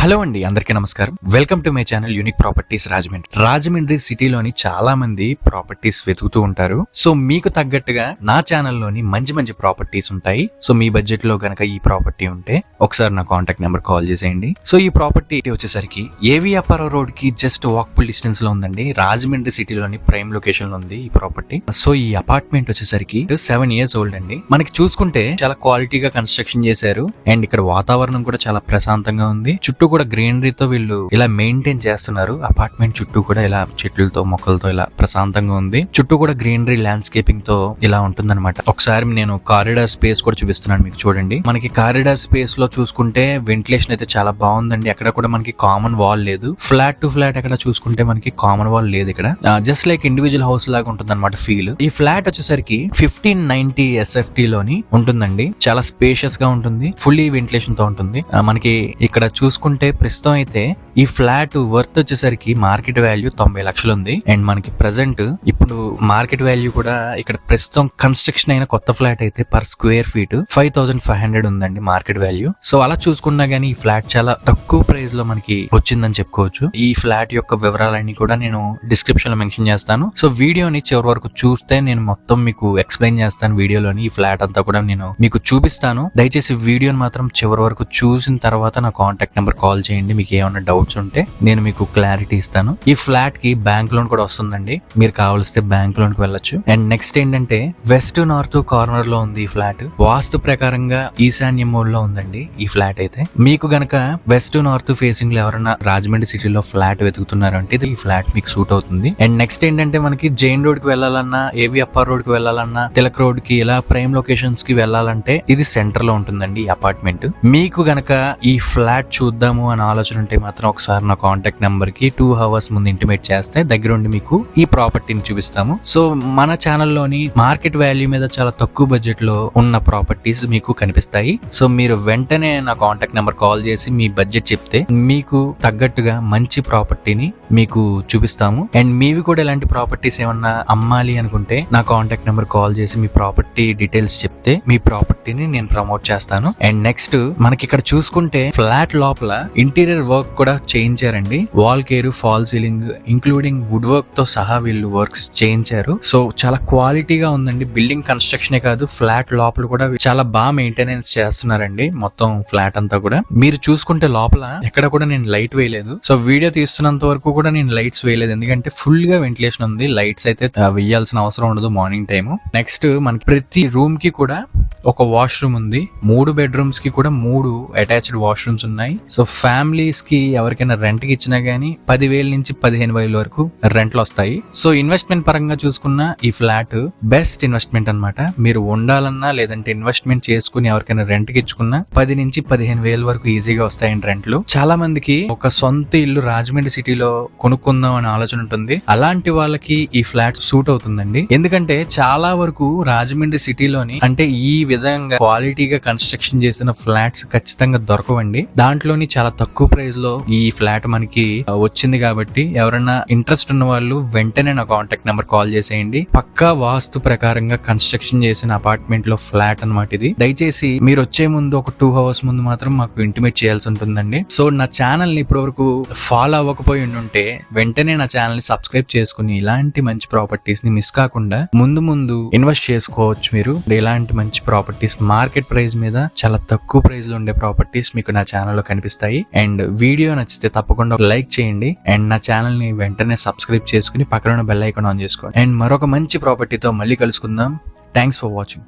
Hello అండి, అందరికీ నమస్కారం. Welcome to my channel unique properties Rajahmundry సిటీలోని చాలా మంది ప్రాపర్టీస్ వెతుకుతూ ఉంటారు. సో మీకు తగ్గట్టుగా నా ఛానల్లోని మంచి ప్రాపర్టీస్ ఉంటాయి. సో మీ బడ్జెట్ లో గనక ఈ ప్రాపర్టీ ఉంటే ఒకసారి నా కాంటాక్ట్ నెంబర్ కాల్ చేసేయండి. సో ఈ ప్రాపర్టీ వచ్చేసరికి ఏవి అప్పారావు రోడ్ కి జస్ట్ వాకబుల్ డిస్టెన్స్ లో ఉందండి. రాజమండ్రి సిటీలోని ప్రైమ్ లొకేషన్ లో ఉంది ఈ ప్రాపర్టీ. సో ఈ అపార్ట్మెంట్ వచ్చేసరికి 7 years ఓల్డ్ అండి. మనకి చూసుకుంటే చాలా క్వాలిటీగా కన్స్ట్రక్షన్ చేశారు అండ్ ఇక్కడ వాతావరణం కూడా చాలా ప్రశాంతంగా ఉంది. చుట్టూ కూడా గ్రీనరీతో వీళ్ళు ఇలా మెయింటైన్ చేస్తున్నారు. అపార్ట్మెంట్ చుట్టూ కూడా ఇలా చెట్లతో మొక్కలతో ఇలా ప్రశాంతంగా ఉంది. చుట్టూ కూడా గ్రీనరీ ల్యాండ్స్కేపింగ్ తో ఇలా ఉంటుందన్నమాట. ఒకసారి నేను కారిడార్ స్పేస్ కూడా చూపిస్తున్నాను మీకు చూడండి. మనకి కారిడార్ స్పేస్ లో చూసుకుంటే వెంటిలేషన్ అయితే చాలా బాగుందండి. అక్కడ కూడా మనకి కామన్ వాల్ లేదు. ఫ్లాట్ టు ఫ్లాట్ అక్కడ చూసుకుంటే మనకి కామన్ వాల్ లేదు. ఇక్కడ జస్ట్ లైక్ ఇండివిజువల్ హౌస్ లాగా ఉంటుంది అనమాట ఫీల్. ఈ ఫ్లాట్ వచ్చేసరికి 1590 SFT లోని ఉంటుందండి. చాలా స్పేషియస్ గా ఉంటుంది. ఫుల్లీ వెంటిలేషన్ తో ఉంటుంది. మనకి ఇక్కడ చూసుకుంటే ప్రస్తుతం అయితే ఈ ఫ్లాట్ వర్త్ వచ్చేసరికి మార్కెట్ వాల్యూ 90 లక్షలు ఉంది. అండ్ మనకి ప్రెసెంట్ ఇప్పుడు మార్కెట్ వాల్యూ కూడా ఇక్కడ ప్రస్తుతం కన్స్ట్రక్షన్ అయిన కొత్త ఫ్లాట్ అయితే పర్ స్క్వేర్ ఫీట్ 5500 ఉందండి మార్కెట్ వాల్యూ. సో అలా చూసుకున్నా గానీ ఈ ఫ్లాట్ చాలా తక్కువ ప్రైస్ లో మనకి వచ్చిందని చెప్పుకోవచ్చు. ఈ ఫ్లాట్ యొక్క వివరాలన్నీ కూడా నేను డిస్క్రిప్షన్ లో మెన్షన్ చేస్తాను. సో వీడియోని చివరి వరకు చూస్తే నేను మొత్తం మీకు ఎక్స్ప్లెయిన్ చేస్తాను. వీడియోలోని ఈ ఫ్లాట్ అంతా కూడా నేను మీకు చూపిస్తాను. దయచేసి వీడియోని మాత్రం చివరి వరకు చూసిన తర్వాత నా కాంటాక్ట్ నెంబర్ కాల్ చేయండి. మీకు ఏమైనా డౌట్స్ ఉంటే నేను మీకు క్లారిటీ ఇస్తాను. ఈ ఫ్లాట్ కి బ్యాంక్ లోన్ కూడా వస్తుందండి. మీరు కావలిస్తే బ్యాంక్ లోన్ కి వెళ్ళొచ్చు. అండ్ నెక్స్ట్ ఏంటంటే వెస్ట్ నార్త్ కార్నర్ లో ఉంది ఈ ఫ్లాట్. వాస్తు ప్రకారంగా ఈశాన్య మూల లో ఉందండి ఈ ఫ్లాట్ అయితే. మీకు గనక వెస్ట్ నార్త్ ఫేసింగ్ లో ఎవరైనా రాజమండ్రి సిటీలో ఫ్లాట్ వెతుకుతున్నారంటే ఈ ఫ్లాట్ మీకు సూట్ అవుతుంది. అండ్ నెక్స్ట్ ఏంటంటే మనకి జైన్ రోడ్ కి వెళ్ళాలన్నా, ఏవి అప్పార్ రోడ్ కి వెళ్ళాలన్నా, తిలక్ రోడ్ కి ఇలా ప్రైమ్ లొకేషన్స్ కి వెళ్ళాలంటే ఇది సెంటర్ లో ఉంటుందండి ఈ అపార్ట్మెంట్. మీకు గనక ఈ ఫ్లాట్ చూద్దాము అని ఆలోచన ఉంటే మాత్రం ఒకసారి నా కాంటాక్ట్ నెంబర్ కి 2 hours ముందు ఇంటిమేట్ చేస్తే దగ్గరుండి మీకు ఈ ప్రాపర్టీని చూపిస్తాము. సో మన ఛానల్లోని మార్కెట్ వాల్యూ మీద చాలా తక్కువ బడ్జెట్ లో ఉన్న ప్రాపర్టీస్ మీకు కనిపిస్తాయి. సో మీరు వెంటనే నా కాంటాక్ట్ నెంబర్ కాల్ చేసి మీ బడ్జెట్ చెప్తే మీకు తగ్గట్టుగా మంచి ప్రాపర్టీని మీకు చూపిస్తాము. అండ్ మీవి కూడా ఇలాంటి ప్రాపర్టీస్ ఏమన్నా అమ్మాలి అనుకుంటే నా కాంటాక్ట్ నెంబర్ కాల్ చేసి మీ ప్రాపర్టీ డీటెయిల్స్ చెప్తే మీ ప్రాపర్టీని నేను ప్రమోట్ చేస్తాను. అండ్ నెక్స్ట్ మనకి ఇక్కడ చూసుకుంటే ఫ్లాట్ లోపల ఇంటీరియర్ వర్క్ కూడా చేయించారండి. Wall care, false ceiling including wood work తో సహా వీళ్ళు వర్క్స్ చేయించారు. సో చాలా క్వాలిటీగా ఉందండి. బిల్డింగ్ కన్స్ట్రక్షన్ కాదు, ఫ్లాట్ లోపల కూడా చాలా బాగా మెయింటెనెన్స్ చేస్తున్నారండి. మొత్తం ఫ్లాట్ అంతా కూడా మీరు చూసుకుంటే లోపల ఎక్కడ కూడా నేను లైట్ వేయలేదు. సో వీడియో తీస్తున్నంత వరకు కూడా నేను లైట్స్ వేయలేదు, ఎందుకంటే ఫుల్ గా వెంటిలేషన్ ఉంది. లైట్స్ అయితే వేయాల్సిన అవసరం ఉండదు మార్నింగ్ టైం. నెక్స్ట్ మనకి ప్రతి రూమ్ కి కూడా ఒక వాష్రూమ్ ఉంది. 3 bedrooms కి కూడా 3 అటాచ్డ్ వాష్రూమ్స్ ఉన్నాయి. సో ఫ్యామిలీస్ కి ఎవరికైనా రెంట్ కి ఇచ్చినా గానీ 10,000 నుంచి 15,000 వరకు రెంట్లు వస్తాయి. సో ఇన్వెస్ట్మెంట్ పరంగా చూసుకున్న ఈ ఫ్లాట్ బెస్ట్ ఇన్వెస్ట్మెంట్ అన్నమాట. మీరు ఉండాలన్నా లేదంటే ఇన్వెస్ట్మెంట్ చేసుకుని ఎవరికైనా రెంట్ కి ఇచ్చుకున్నా 10 నుంచి 15,000 వరకు ఈజీగా వస్తాయండి రెంట్లు. చాలా మందికి ఒక సొంత ఇల్లు రాజమండ్రి సిటీలో కొనుక్కుందాం అనే ఆలోచన ఉంటుంది. అలాంటి వాళ్ళకి ఈ ఫ్లాట్ సూట్ అవుతుందండి. ఎందుకంటే చాలా వరకు రాజమండ్రి సిటీలోని అంటే ఈ విధంగా క్వాలిటీగా కన్స్ట్రక్షన్ చేసిన ఫ్లాట్స్ ఖచ్చితంగా దొరకవండి. దాంట్లోని చాలా తక్కువ ప్రైస్ లో ఈ ఫ్లాట్ మనకి వచ్చింది కాబట్టి ఎవరైనా ఇంట్రెస్ట్ ఉన్న వాళ్ళు వెంటనే నా కాంటాక్ట్ నెంబర్ కాల్ చేసేయండి. పక్కా వాస్తు ప్రకారంగా కన్స్ట్రక్షన్ చేసిన అపార్ట్మెంట్ లో ఫ్లాట్ అన్నమాట ఇది. దయచేసి మీరు వచ్చే ముందు ఒక 2 hours ముందు మాత్రం మాకు ఇంటిమేట్ చేయాల్సి ఉంటుందండి. సో నా ఛానల్ ని ఇప్పటి వరకు ఫాలో అవ్వకపోయి ఉంటే వెంటనే నా ఛానల్ ని సబ్స్క్రైబ్ చేసుకుని ఇలాంటి మంచి ప్రాపర్టీస్ ని మిస్ కాకుండా ముందు ఇన్వెస్ట్ చేసుకోవచ్చు. మీరు ఇలాంటి మంచి ప్రాపర్టీస్ మార్కెట్ ప్రైస్ మీద చాలా తక్కువ ప్రైస్ లో ఉండే ప్రాపర్టీస్ మీకు నా ఛానల్లో కనిపిస్తాయి. అండ్ వీడియో నచ్చితే తప్పకుండా లైక్ చేయండి. అండ్ నా ఛానల్ ని వెంటనే సబ్స్క్రైబ్ చేసుకుని పక్కన బెల్ ఐకాన్ ఆన్ చేసుకోండి. అండ్ మరొక మంచి ప్రాపర్టీతో మళ్ళీ కలుసుకుందాం. Thanks for watching.